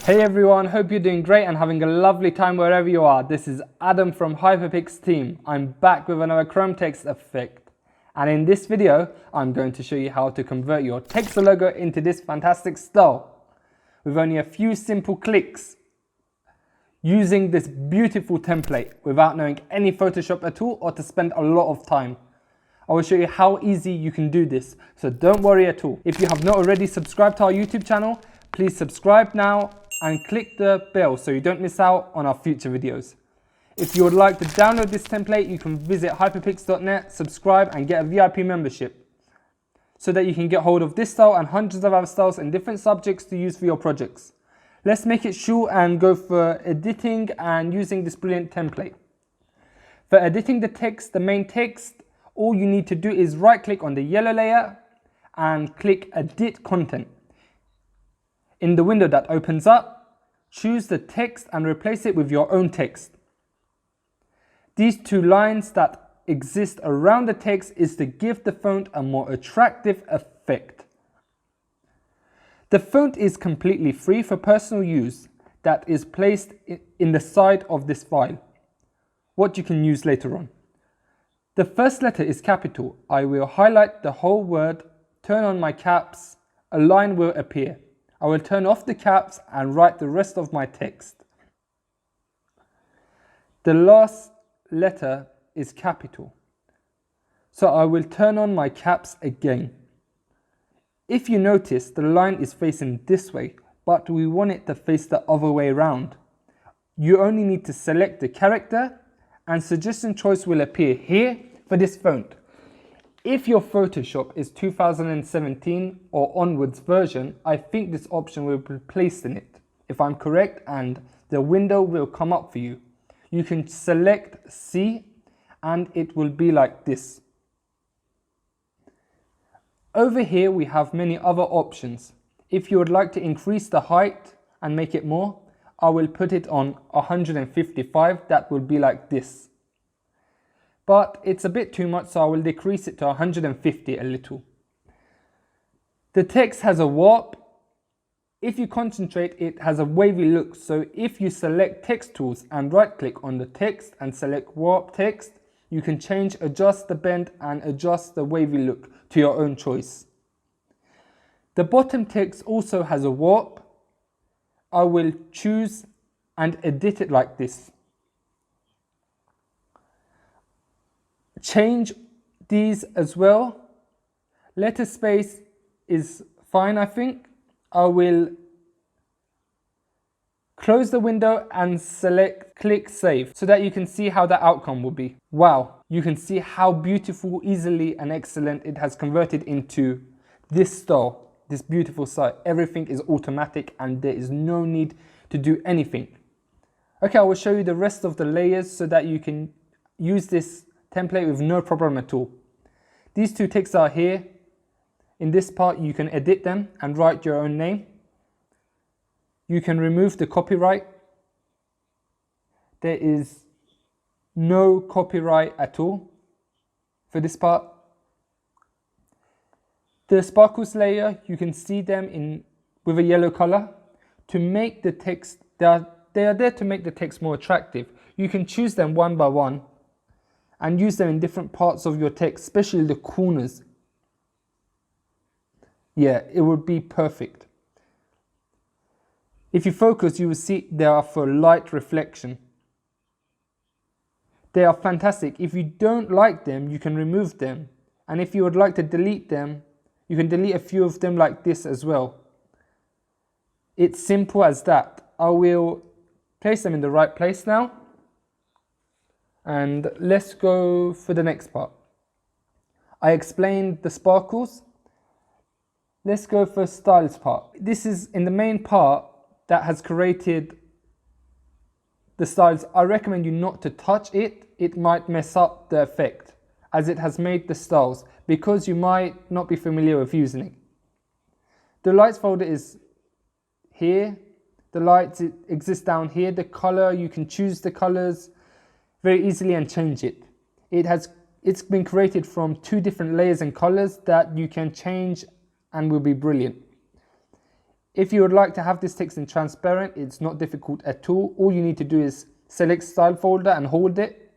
Hey everyone, hope you're doing great and having a lovely time wherever you are. This is Adam from Hyperpix team. I'm back with another Chrome text effect. And in this video, I'm going to show you how to convert your text or logo into this fantastic style with only a few simple clicks using this beautiful template without knowing any Photoshop at all or to spend a lot of time. I will show you how easy you can do this, so don't worry at all. If you have not already subscribed to our YouTube channel, please subscribe now and click the bell so you don't miss out on our future videos. If you would like to download this template, you can visit hyperpix.net, subscribe and get a VIP membership so that you can get hold of this style and hundreds of other styles and different subjects to use for your projects. Let's make it short and go for editing and using this brilliant template. For editing the text, the main text, all you need to do is right click on the yellow layer and click Edit Content. In the window that opens up, choose the text and replace it with your own text. These two lines that exist around the text is to give the font a more attractive effect. The font is completely free for personal use that is placed in the side of this file, what you can use later on. The first letter is capital. I will highlight the whole word, turn on my caps, a line will appear. I will turn off the caps and write the rest of my text. The last letter is capital, so I will turn on my caps again. If you notice, the line is facing this way, but we want it to face the other way around. You only need to select the character and suggestion choice will appear here for this font. If your Photoshop is 2017 or onwards version, I think this option will be placed in it, if I'm correct, and the window will come up for you. You can select C and it will be like this. Over here we have many other options. If you would like to increase the height and make it more, I will put it on 155, that will be like this. But it's a bit too much, so I will decrease it to 150 a little. The text has a warp. If you concentrate, it has a wavy look. So if you select text tools and right click on the text and select warp text, you can change, adjust the bend and adjust the wavy look to your own choice. The bottom text also has a warp. I will choose and edit it like this. Change these as well. Letter space is fine, I think. I will close the window and click save so that you can see how the outcome will be. Wow, you can see how beautiful, easily and excellent it has converted into this style, this beautiful style. Everything is automatic and there is no need to do anything. Okay, I will show you the rest of the layers so that you can use this template with no problem at all. These two texts are here. In this part you can edit them and write your own name. You can remove the copyright. There is no copyright at all for this part. The sparkles layer, you can see them with a yellow color to make the text, they are there to make the text more attractive. You can choose them one by one and use them in different parts of your text, especially the corners. Yeah, it would be perfect. If you focus, you will see they are for light reflection. They are fantastic. If you don't like them, you can remove them. And if you would like to delete them, you can delete a few of them like this as well. It's simple as that. I will place them in the right place now. And let's go for the next part. I explained the sparkles. Let's go for styles part. This is in the main part that has created the styles. I recommend you not to touch it. It might mess up the effect as it has made the styles because you might not be familiar with using it. The lights folder is here. The lights exist down here. The color, you can choose the colors very easily and change it. It's been created from two different layers and colors that you can change and will be brilliant. If you would like to have this text in transparent, it's not difficult at all. All you need to do is select style folder and hold it.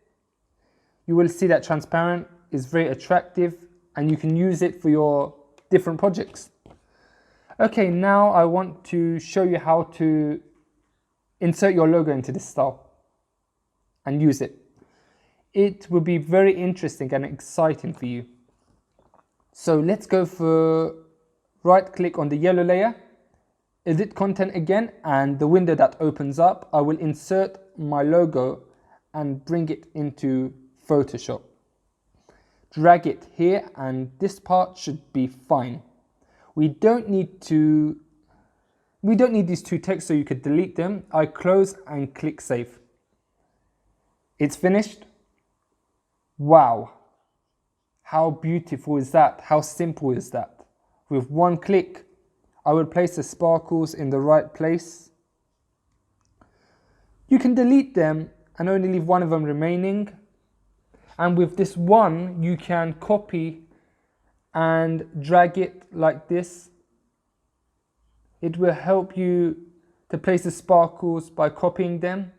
You will see that transparent is very attractive and you can use it for your different projects. Okay, now I want to show you how to insert your logo into this style and use it. It will be very interesting and exciting for you. So let's go for right click on the yellow layer, edit content again, and the window that opens up, I will insert my logo and bring it into Photoshop. Drag it here and this part should be fine. We don't need these two texts, so you could delete them. I close and click save. It's finished. Wow. How beautiful is that? How simple is that? With one click, I will place the sparkles in the right place. You can delete them and only leave one of them remaining. And with this one, you can copy and drag it like this. It will help you to place the sparkles by copying them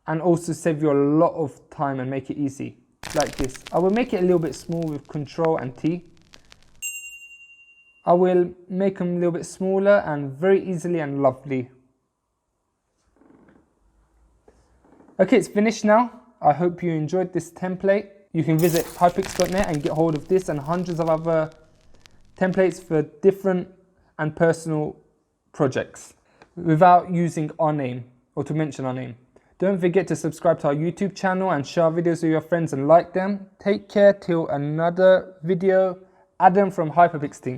and also save you a lot of time and make it easy, like this. I will make it a little bit small with Ctrl and T. I will make them a little bit smaller and very easily and lovely. Okay, it's finished now. I hope you enjoyed this template. You can visit hyperpix.net and get hold of this and hundreds of other templates for different and personal projects without using our name or to mention our name. Don't forget to subscribe to our YouTube channel and share our videos with your friends and like them. Take care till another video. Adam from Hyperpix team.